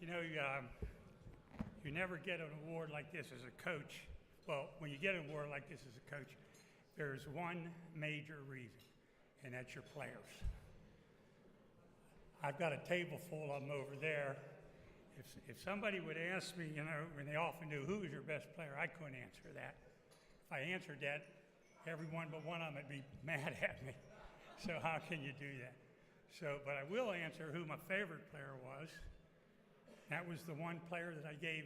You know, you never get an award like this as a coach. Well, when you get an award like this as a coach, there's one major reason, and that's your players. I've got a table full of them over there. If somebody would ask me, you know, and they often do, who is your best player, I couldn't answer that. If I answered that, everyone but one of them would be mad at me. So how can you do that? But I will answer who my favorite player was. That was the one player that I gave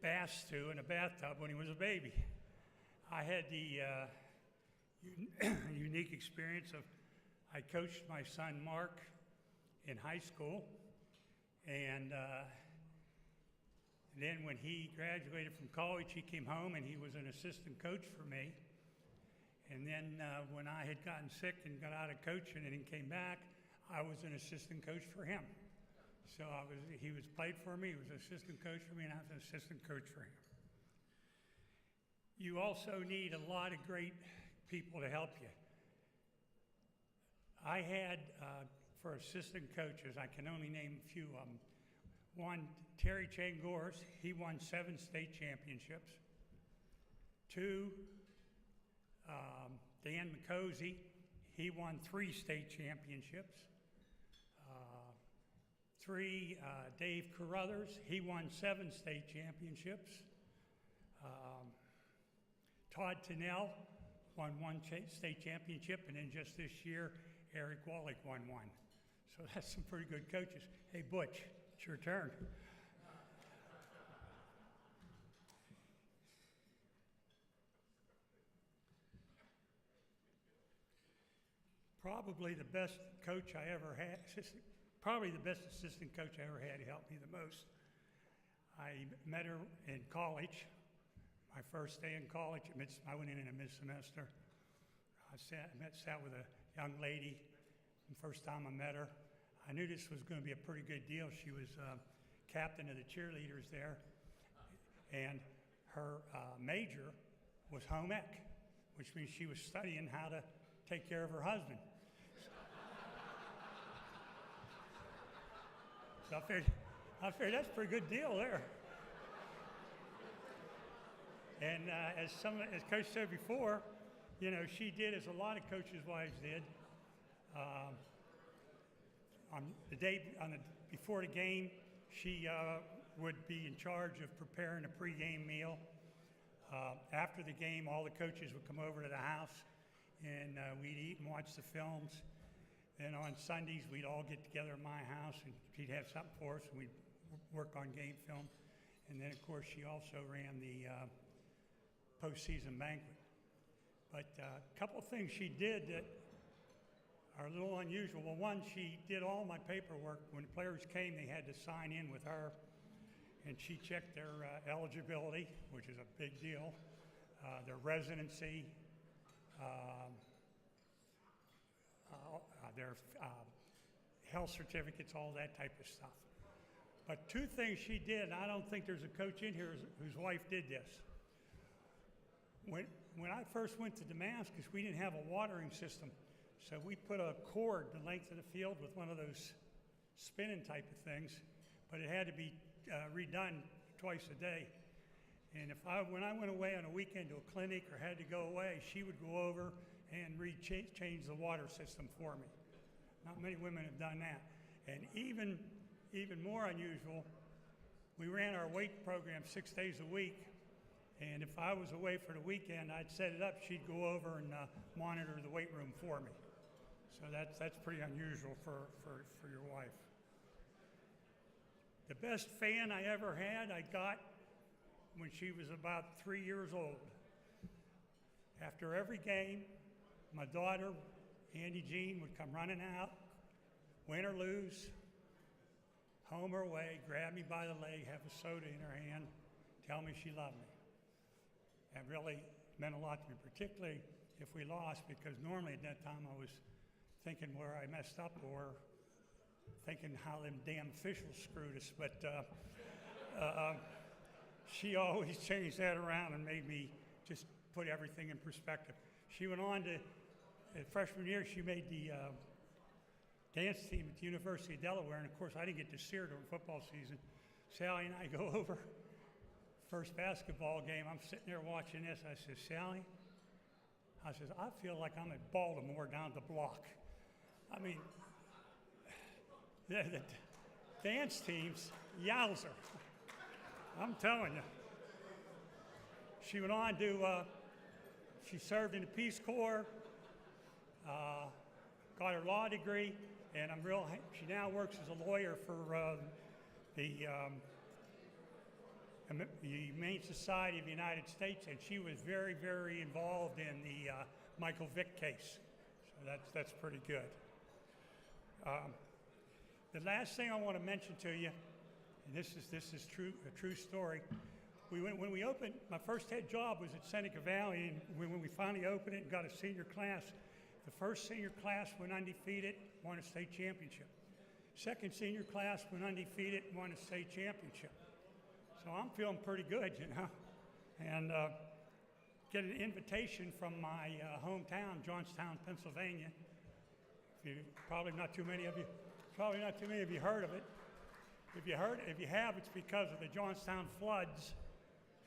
baths to in a bathtub when he was a baby. I had the unique experience of, I coached my son Mark in high school, and then when he graduated from college, he came home and he was an assistant coach for me. And then when I had gotten sick and got out of coaching and he came back, I was an assistant coach for him. So he was played for me, he was an assistant coach for me, and I was an assistant coach for him. You also need a lot of great people to help you. I had, for assistant coaches, I can only name a few of them. One, Terry Changors, he won 7 state championships. 2, Dan McCosey, he won 3 state championships. 3, Dave Carruthers, he won 7 state championships. Todd Tennell won 1 state championship, and then just this year, Eric Wallach won 1. So that's some pretty good coaches. Hey, Butch, it's your turn. Probably the best coach I ever had, probably the best assistant coach I ever had. He helped me the most. I met her in college. My first day in college, I went in a mid-semester. I sat with a young lady. The first time I met her, I knew this was going to be a pretty good deal. She was captain of the cheerleaders there, and her major was home ec, which means she was studying how to take care of her husband. So I figured that's a pretty good deal there. And as Coach said before, you know, she did as a lot of coaches' wives did. Before the game, she would be in charge of preparing a pregame meal. After the game, all the coaches would come over to the house, and we'd eat and watch the films. Then on Sundays, we'd all get together at my house, and she'd have something for us, and we'd work on game film. And then, of course, she also ran the postseason banquet. But a couple of things she did that are a little unusual. Well, one, she did all my paperwork. When the players came, they had to sign in with her, and she checked their eligibility, which is a big deal, their residency, their health certificates, all that type of stuff. But 2 things she did, and I don't think there's a coach in here whose wife did this. When I first went to Damascus, we didn't have a watering system. So we put a cord the length of the field with one of those spinning type of things, but it had to be redone twice a day. And when I went away on a weekend to a clinic or had to go away, she would go over and change the water system for me. Not many women have done that. And even more unusual, we ran our weight program 6 days a week. And if I was away for the weekend, I'd set it up. She'd go over and monitor the weight room for me. So that's pretty unusual for your wife. The best fan I ever had, I got when she was about 3 years old. After every game, my daughter, Andy Jean, would come running out, win or lose, home or away, grab me by the leg, have a soda in her hand, tell me she loved me. That really meant a lot to me, particularly if we lost, because normally at that time I was thinking where I messed up or thinking how them damn officials screwed us. But she always changed that around and made me just put everything in perspective. She went on to, freshman year, she made the dance team at the University of Delaware, and of course I didn't get to see her during football season, Sally and I go over. First basketball game, I'm sitting there watching this. I said, Sally, I says, I feel like I'm at Baltimore down the block. I mean, the dance teams, yowzer. I'm telling you. She went on to, she served in the Peace Corps, got her law degree, and she now works as a lawyer for the Humane Society of the United States, and she was very, very involved in the Michael Vick case. So that's pretty good. The last thing I want to mention to you, and this is a true story. When we opened, my first head job was at Seneca Valley, and when we finally opened it and got a senior class, the first senior class went undefeated, won a state championship. Second senior class went undefeated, won a state championship. So I'm feeling pretty good, you know. And get an invitation from my hometown, Johnstown, Pennsylvania. Probably not too many of you heard of it. If you have, it's because of the Johnstown floods.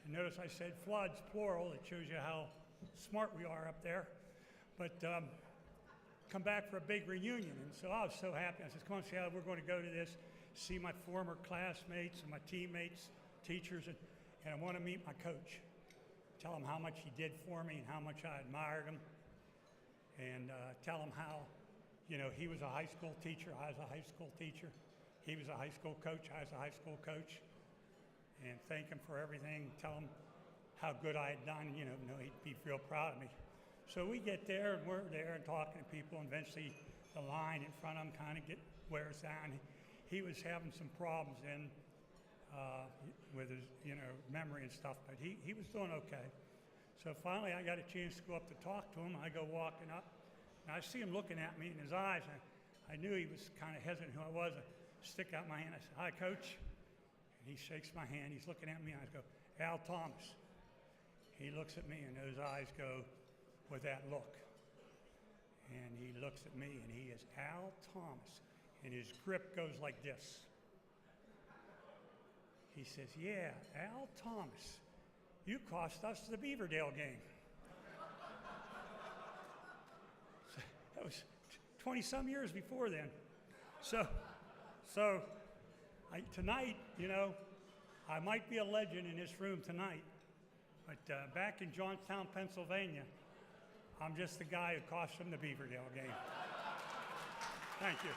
And notice I said floods, plural. It shows you how smart we are up there. But come back for a big reunion. And so I was so happy. I said, come on, Sally, we're going to go to this, see my former classmates and my teammates, teachers, and I want to meet my coach. Tell him how much he did for me and how much I admired him. And tell him how, you know, he was a high school teacher, I was a high school teacher. He was a high school coach, I was a high school coach. And thank him for everything, tell him how good I had done, you know, he'd be real proud of me. So we get there, and we're there and talking to people, and eventually the line in front of him kind of wears down. He was having some problems then with his, you know, memory and stuff, but he was doing okay. So finally I got a chance to go up to talk to him. I go walking up, and I see him looking at me in his eyes. I knew he was kind of hesitant who I was. I stick out my hand. I said, hi, Coach. And he shakes my hand. He's looking at me, and I go, Al Thomas. He looks at me, and those eyes go with that look. And he looks at me, and he is Al Thomas. And his grip goes like this. He says, yeah, Al Thomas, you cost us the Beaverdale game. So that was 20-some years before then. So tonight, you know, I might be a legend in this room tonight, but back in Johnstown, Pennsylvania, I'm just the guy who cost them the Beaverdale game. Thank you.